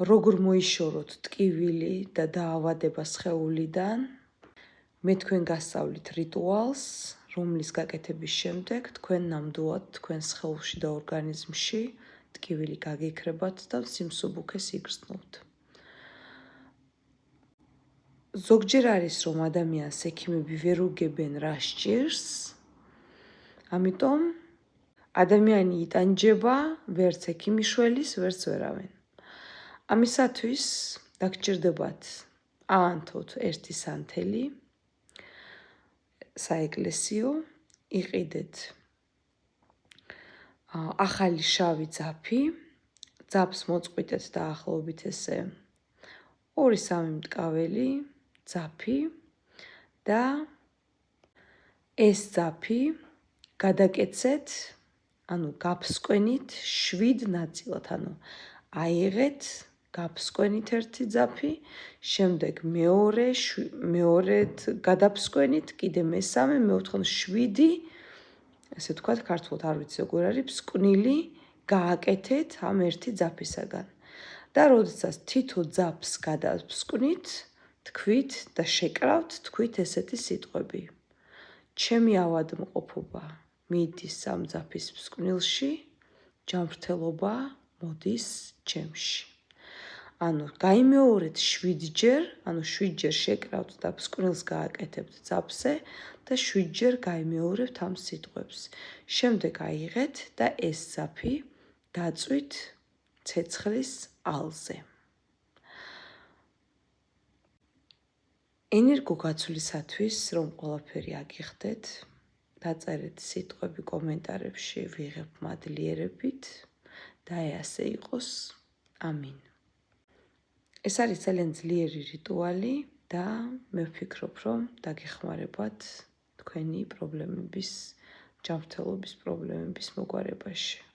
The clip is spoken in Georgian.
როგორ მოიშოროთ ტკივილი და დაავადება სხეულიდან. მე თქვენ გასწავლით რიტუალს, რომლის გაკეთების შემდეგ თქვენ ნამდვილად თქვენ სხეულში და ორგანიზმში ტკივილი გაგიქრებათ და სიმსუბუქეს იგრძნობთ. ზოგჯერ არის, რომ ადამიანს ექიმები ვერ უგებენ რა სჭირს, ამიტომ ადამიანი იტანჯება ვერც ექიმიშველის, ვერც ვერავენ. ამისათვის დაგჭირდებათ აანთოთ ერთი სანთელი საეკლესიო, იყიდეთ ახალი შავი ძაფი, ძაფს მოწყვიტეთ დაახლოებით ესე 2-3 მტკაველი ძაფი და ეს ძაფი გადაკეცეთ, გაფსკვენით 7 ნაწილად, აიღეთ, გაფსკვენით ერთი ძაფი, შემდეგ მეორედ გადაფსკვენით, კიდე მესამე, მეოთხე, 7, ესე ვთქვათ, ქართულად არ ვიცი როგორ არის, ფსკვნილი გააკეთეთ ამ ერთი ძაფისაგან. და როდესაც თითო ძაფს გადავსკვნით, თქვით და შეკრავთ, თქვით ესეთი სიტყვები. ჩემი ავადმყოფობა მიდის ამ ძაფის ფსკვნილში, ჯანმრთელობა მოდის ჩემში. გაიმეორეთ 7-ჯერ, 7-ჯერ შეკრავთ და ფსკვნილს გააკეთებთ ძაფზე და 7-ჯერ გაიმეორებთ ამ სიტყვებს. შემდეგ აიღეთ და ეს ძაფი დაწვით ცეცხლის ალზე. ენერგოგაცვლისათვის, რომ ყველაფერი აგიხდეთ, დაწერეთ სიტყვები კომენტარებში, ვიღებ მადლიერებით და ასე იყოს. ამინ. ეს არის ძალიან ძლიერი რიტუალი და მე ვფიქრობ, რომ დაგეხმარებათ თქვენი პრობლემების, ჯანმრთელობის პრობლემების მოგვარებაში.